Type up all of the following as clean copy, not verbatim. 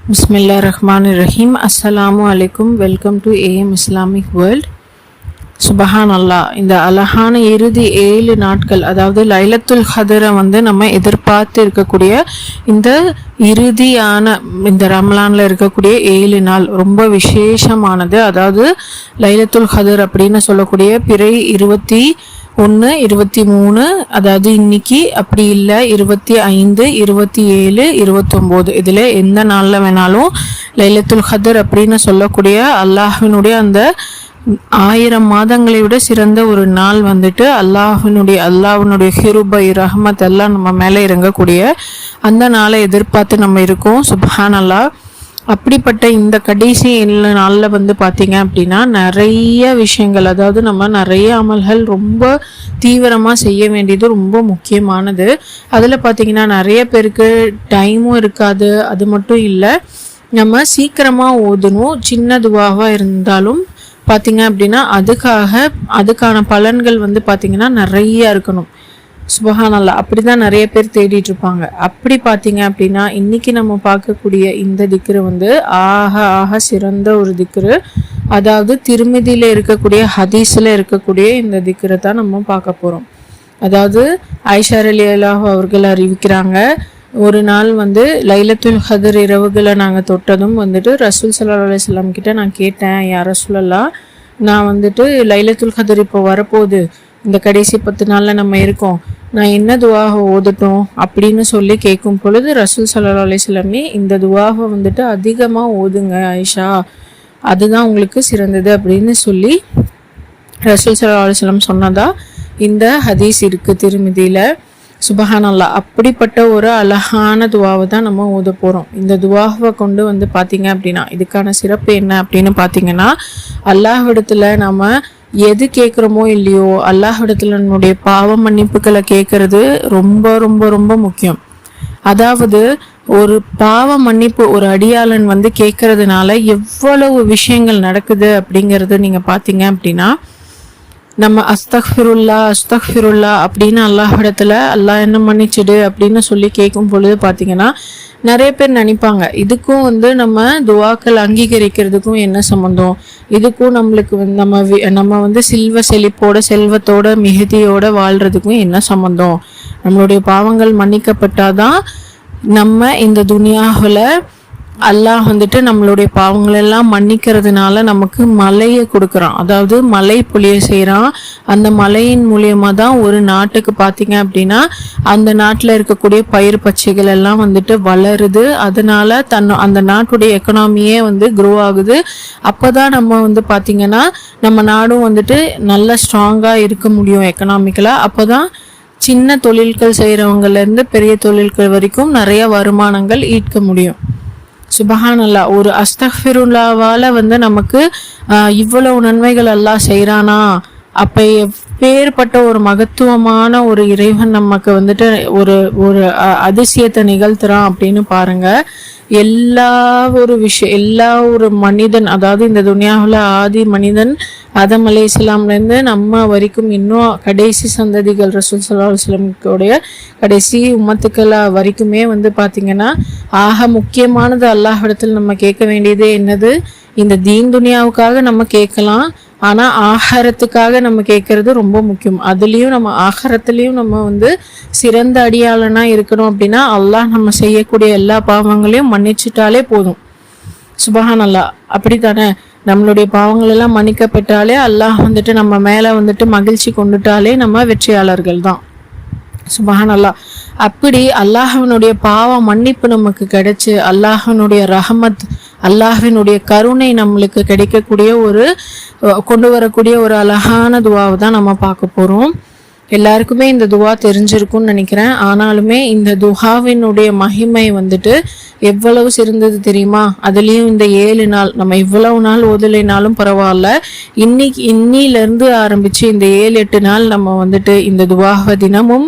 Bismillahirrahmanirrahim. Assalamu alaikum. Welcome to AM Islamic World. சுபஹான் அல்லாஹ். இந்த அழகான இறுதி 7 நாட்கள், அதாவது லைலத்துல் கத்ரை நம்ம எதிர்பார்த்து இருக்கக்கூடிய இந்த இறுதியான இந்த ரமலானில் இருக்கக்கூடிய 7 நாள் ரொம்ப விசேஷமானது. அதாவது லைலத்துல் கத்ர் அப்படின்னு சொல்லக்கூடிய பிறை 21, 23, அதாவது இன்னைக்கு, அப்படி இல்லை 25, 27, 29, இதில் எந்த நாளில் வேணாலும் லைலத்துல் கத்ர் அப்படின்னு சொல்லக்கூடிய அல்லாஹ்வினுடைய அந்த 1000 மாதங்களை விட சிறந்த ஒரு நாள் அல்லாஹ்வினுடைய கிருபை ரஹ்மத் எல்லாம் நம்ம மேலே இறங்கக்கூடிய அந்த நாளை எதிர்பார்த்து நம்ம இருக்கோம். சுப்ஹான் அல்லாஹ். அப்படிப்பட்ட இந்த கடைசி நாளில் பார்த்தீங்க அப்படின்னா நிறைய விஷயங்கள், அதாவது நம்ம நிறைய அமல்கள் ரொம்ப தீவிரமாக செய்ய வேண்டியது ரொம்ப முக்கியமானது. அதில் பார்த்தீங்கன்னா நிறைய பேருக்கு டைமும் இருக்காது. அது மட்டும் இல்லை, நம்ம சீக்கிரமாக ஓதணும். சின்ன துவாவாக இருந்தாலும் பார்த்தீங்க அப்படின்னா அதுக்கான பலன்கள் பார்த்தீங்கன்னா நிறைய இருக்கணும். சுபஹான் அல்லாஹ். அப்படி தான் நிறைய பேர் தேடிட்டு இருப்பாங்க. அப்படி பார்த்தீங்க அப்படின்னா இன்னைக்கு நம்ம பார்க்கக்கூடிய இந்த திக்ரு ஆக சிறந்த ஒரு திக்ரு. அதாவது திருமிதியில் இருக்கக்கூடிய ஹதீஸில் இருக்கக்கூடிய இந்த திக்ரை தான் நம்ம பார்க்க போகிறோம். அதாவது ஆயிஷா ரலியல்லாஹு அவர்கள் அறிவிக்கிறாங்க, ஒரு நாள் லைலத்துல் கத்ர் இரவுகளை நாங்கள் தொட்டதும் ரசூல் ஸல்லல்லாஹு அலைஹி வஸல்லம் கிட்ட நான் கேட்டேன், யா ரசூலல்லாஹ், நான் லைலத்துல் கத்ர் இப்போ வரப்போகுது, இந்த கடைசி 10 நாளில் நம்ம இருக்கோம், நான் என்ன துவாக ஓதட்டும் அப்படின்னு சொல்லி கேட்கும் பொழுது ரசூல் ஸல்லல்லாஹு அலைஹி வஸல்லம், இந்த துவாக அதிகமாக ஓதுங்க ஆயிஷா, அதுதான் உங்களுக்கு சிறந்தது அப்படின்னு சொல்லி ரசூல் ஸல்லல்லாஹு அலைஹி வஸல்லம் சொன்னதா இந்த ஹதீஸ் இருக்குது திருமிதியில். சுபஹான் அல்லாஹ். அப்படிப்பட்ட ஒரு அழகான துவாவை தான் நம்ம ஓத போகிறோம். இந்த துவாவை கொண்டு பார்த்தீங்க அப்படின்னா இதுக்கான சிறப்பு என்ன அப்படின்னு பார்த்தீங்கன்னா, அல்லாஹ்விடத்தில் நம்ம எது கேட்குறோமோ இல்லையோ, அல்லாஹ்விடத்தில் நம்முடைய பாவ மன்னிப்புகளை கேட்கறது ரொம்ப ரொம்ப ரொம்ப முக்கியம். அதாவது ஒரு பாவ மன்னிப்பு ஒரு அடியாளன் கேட்கறதுனால எவ்வளவு விஷயங்கள் நடக்குது அப்படிங்கிறது நீங்கள் பார்த்தீங்க அப்படின்னா, நம்ம அஸ்தக்ஃபிருல்லா அப்படின்னு அல்லாஹ்விடத்தில் அல்லாஹ் என்ன மன்னிச்சிடு அப்படின்னு சொல்லி கேட்கும் பொழுது பார்த்தீங்கன்னா நிறைய பேர் நினைப்பாங்க, இதுக்கும் நம்ம துவாக்கள் அங்கீகரிக்கிறதுக்கும் என்ன சம்மந்தம், இதுக்கும் நம்மளுக்கு நம்ம செல்வத்தோட மிகுதியோட வாழ்றதுக்கும் என்ன சம்மந்தம், நம்மளுடைய பாவங்கள் மன்னிக்கப்பட்டாதான் நம்ம இந்த துனியாவில் அல்லாஹ் நம்மளுடைய பாவங்களெல்லாம் மன்னிக்கிறதுனால நமக்கு மலையை கொடுக்குறான். அதாவது மலை பொழிய செய்கிறான். அந்த மலையின் மூலியமாக தான் ஒரு நாட்டுக்கு பார்த்தீங்க அப்படின்னா அந்த நாட்டில் இருக்கக்கூடிய பயிர் பச்சைகள் எல்லாம் வளருது. அதனால அந்த நாட்டுடைய எக்கனாமியே க்ரோ ஆகுது. அப்போ தான் நம்ம பார்த்தீங்கன்னா நம்ம நாடும் நல்ல ஸ்ட்ராங்காக இருக்க முடியும் எக்கனாமிக்கலாக. அப்போ தான் சின்ன தொழில்கள் செய்கிறவங்கலேருந்து பெரிய தொழில்கள் வரைக்கும் நிறைய வருமானங்கள் ஈர்க்க முடியும். சுபஹான் அல்லாஹ். ஒரு அஸ்தக்ஃபிருல்லாவால் நமக்கு இவ்வளவு நன்மைகள் அல்லாஹ் செய்கிறானா, அப்போ எப்பேற்பட்ட ஒரு மகத்துவமான ஒரு இறைவன் நமக்கு ஒரு ஒரு அதிசயத்தை நிகழ்த்துறான் அப்படின்னு பாருங்க. எல்லா ஒரு மனிதன், அதாவது இந்த துனியாவில் ஆதி மனிதன் ஆதம் அலைஹிஸ்ஸலாம்லேருந்து நம்ம வரைக்கும் இன்னும் கடைசி சந்ததிகள் ரசூல் ஸல்லல்லாஹு அலைஹி வஸல்லமுடைய கடைசி உம்மத்துக்கள் வரைக்குமே பார்த்தீங்கன்னா ஆக முக்கியமானது அல்லாஹ்விடத்தில் நம்ம கேட்க வேண்டியது என்னது, இந்த தீன் துனியாவுக்காக நம்ம கேட்கலாம், ஆனால் ஆகாரத்துக்காக நம்ம கேட்கறது ரொம்ப முக்கியம். அதுலேயும் நம்ம ஆகாரத்துலேயும் நம்ம சிறந்த அடியாளனாக இருக்கணும் அப்படின்னா அல்லாஹ் நம்ம செய்யக்கூடிய எல்லா பாவங்களையும் மன்னிச்சிட்டாலே போதும். சுபஹான் அல்லாஹ். அப்படி தானே, நம்மளுடைய பாவங்கள் எல்லாம் மன்னிக்கப்பட்டாலே அல்லாஹ் நம்ம மேலே மகிழ்ச்சி கொண்டுட்டாலே நம்ம வெற்றியாளர்கள் தான். சுபஹான் அல்லாஹ். அப்படி அல்லாஹ்வினுடைய பாவ மன்னிப்பு நமக்கு கிடைச்சு அல்லாஹ்வினுடைய ரஹமத், அல்லாஹ்வினுடைய கருணை நம்மளுக்கு கிடைக்கக்கூடிய கொண்டு வரக்கூடிய ஒரு அழகான துவாவை தான் நம்ம பார்க்க போகிறோம். எல்லாருக்குமே இந்த துவா தெரிஞ்சிருக்கும்னு நினைக்கிறேன். ஆனாலுமே இந்த துஹாவினுடைய மகிமை எவ்வளவு சிறந்தது தெரியுமா. அதுலேயும் இந்த 7 நாள் நம்ம இவ்வளவு நாள் ஓதலைனாலும் பரவாயில்ல, இன்னிலேருந்து ஆரம்பித்து இந்த 7-8 நாள் நம்ம இந்த துவாவை தினமும்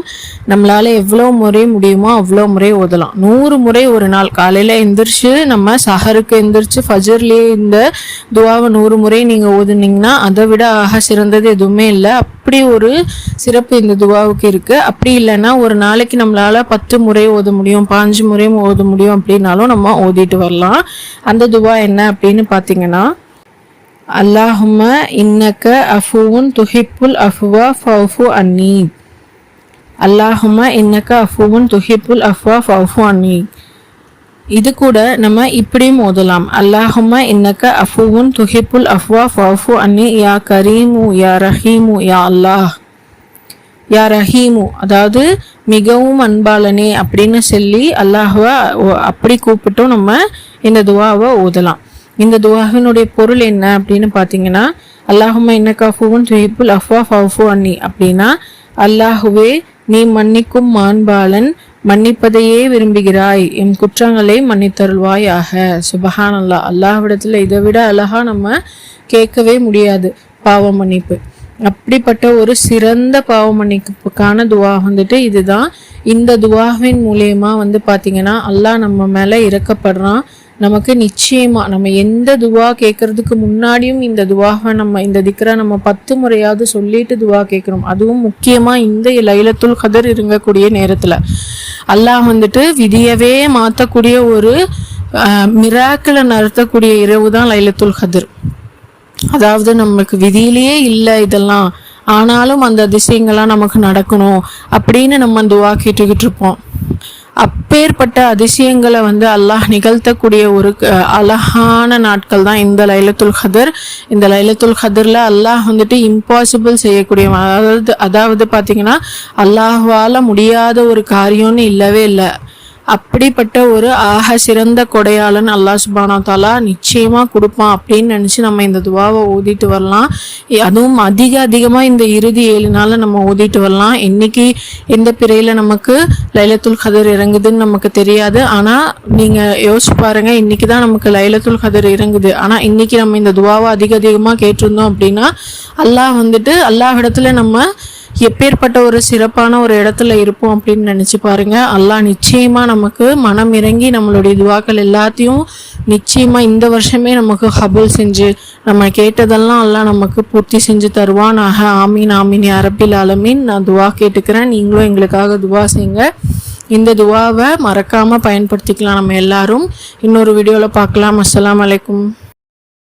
நம்மளால் எவ்வளோ முறை முடியுமோ அவ்வளோ முறை ஓதலாம். 100 முறை ஒரு நாள். காலையில் எந்திரிச்சு நம்ம சஹருக்கு எந்திரிச்சு ஃபஜர்லேயே இந்த துவாவை 100 முறை நீங்கள் ஓதுனீங்கன்னா அதை விட ஆக சிறந்தது எதுவுமே இல்லை. அப்படி ஒரு சிறப்பு சிறப்பு இந்த துவாவுக்கு இருக்குது. அப்படி இல்லைன்னா ஒரு நாளைக்கு நம்மளால் 10 முறை ஓத முடியும், 5 முறை ஓத முடியும் அப்படின்னாலும் நம்ம ஓதிட்டு வரலாம். அந்த துவா என்ன அப்படின்னு பார்த்தீங்கன்னா, அல்லாஹும்ம இன்னக்க அஃபுவுன் துஹிப்புல் அஃப்வா ஃபஃபு அன்னி. அல்லாஹும்ம இன்னக்க அஃபுவுன் துஹிப்புல் அஃப்வா ஃபஃபு அன்னி. இது கூட நம்ம இப்படியும் ஓதலாம். அல்லாஹும்ம இன்னக்க அஃபுவுன் துஹிப்புல் அஃப்வா ஃபஃபு அன்னி யா கரீமு யா ரஹீமு யா அல்லாஹ். யா ரஹீமு அதாவது மிகவும் அன்பாளனே அப்படின்னு சொல்லி அல்லாஹுவை அப்படி கூப்பிட்டும் நம்ம இந்த துவாவை ஓதலாம். இந்த துவாவினுடைய பொருள் என்ன அப்படின்னு பார்த்தீங்கன்னா, அல்லாஹும்ம இன்னக்க அஃபுவுன் துஹிப்புல் அஃப்வா ஃபஃபு அன்னி அப்படின்னா, அல்லாஹுவே நீ மன்னிக்கும் மாண்பாளன், மன்னிப்பதையே விரும்புகிறாய், என் குற்றங்களை மன்னித்தருள்வாயாக. சுபஹானல்லாஹ். அல்லாஹ்விடத்தில் இதை விட அழகா நம்ம கேட்கவே முடியாது பாவ மன்னிப்பு. அப்படிப்பட்ட ஒரு சிறந்த பாவ மன்னிப்புக்கான துவா வந்துட்டு இதுதான். இந்த துவாவின் மூலயமா பார்த்தீங்கன்னா அல்லாஹ் நம்ம மேலே இறக்கப்படுறான். நமக்கு நிச்சயமா நம்ம எந்த துவா கேட்கறதுக்கு முன்னாடியும் இந்த துவாவை இந்த திக்ரை நம்ம 10 முறையாவது சொல்லிட்டு துவா கேட்கணும். அதுவும் முக்கியமா இந்த லைலத்துல் கதர் இருக்கக்கூடிய நேரத்துல அல்லாஹ் விதியவே மாற்றக்கூடிய ஒரு மிராக்கிளை நடத்தக்கூடிய இரவு தான் லைலத்துல் கதர். அதாவது நமக்கு விதியிலேயே இல்லை இதெல்லாம், ஆனாலும் அந்த அதிசயங்கள்லாம் நமக்கு நடக்கணும் அப்படின்னு நம்ம துவா கேட்டுக்கிட்டு இருப்போம். அப்பேற்பட்ட அதிசயங்களை அல்லாஹ் நிகழ்த்தக்கூடிய ஒரு அழகான நாட்கள் தான் இந்த லைலத்துல் கதர். இந்த லைலத்துல் கதர்ல அல்லாஹ் இம்பாசிபிள் செய்யக்கூடிய, அதாவது பார்த்தீங்கன்னா அல்லாஹ்வால முடியாத ஒரு காரியம்னு இல்லவே இல்லை. அப்படிப்பட்ட ஒரு ஆக சிறந்த கொடையாளன் அல்லாஹ் சுப்ஹானஹு வ தஆலா நிச்சயமா கொடுப்பான் அப்படின்னு நினச்சி நம்ம இந்த துவாவை ஓதிட்டு வரலாம். அதுவும் அதிகமாக இந்த இறுதி 7 நாளில் நம்ம ஓதிட்டு வரலாம். இன்னைக்கு எந்த பிறையில் நமக்கு லைலத்துல் கதர் இறங்குதுன்னு நமக்கு தெரியாது. ஆனால் நீங்கள் யோசிச்சு பாருங்கள், இன்னைக்கு தான் நமக்கு லைலத்துல் கதர் இறங்குது. ஆனால் இன்னைக்கு நம்ம இந்த துவாவை அதிகமாக கேட்டிருந்தோம் அப்படின்னா அல்லாஹ் அல்லாஹ்விடத்துல நம்ம எப்பேற்பட்ட ஒரு சிறப்பான ஒரு இடத்துல இருப்போம் அப்படின்னு நினச்சி பாருங்க. அல்லாஹ் நிச்சயமா நமக்கு மனம் இறங்கி நம்மளுடைய துவாக்கள் எல்லாத்தையும் நிச்சயமா இந்த வருஷமே நமக்கு கபூல் செஞ்சு நம்ம கேட்டதெல்லாம் அல்லாஹ் நமக்கு பூர்த்தி செஞ்சு தருவானாக. ஆமீன் ஆமீன் யா ரப்பில் ஆலமீன். நான் துவா கேட்டுக்கிறேன், நீங்களும் எங்களுக்காக துவா செய்யுங்க. இந்த துவாவை மறக்காம பயன்படுத்திக்கலாம் நம்ம எல்லாரும். இன்னொரு வீடியோவில் பார்க்கலாம். அஸ்ஸலாமு அலைக்கும்.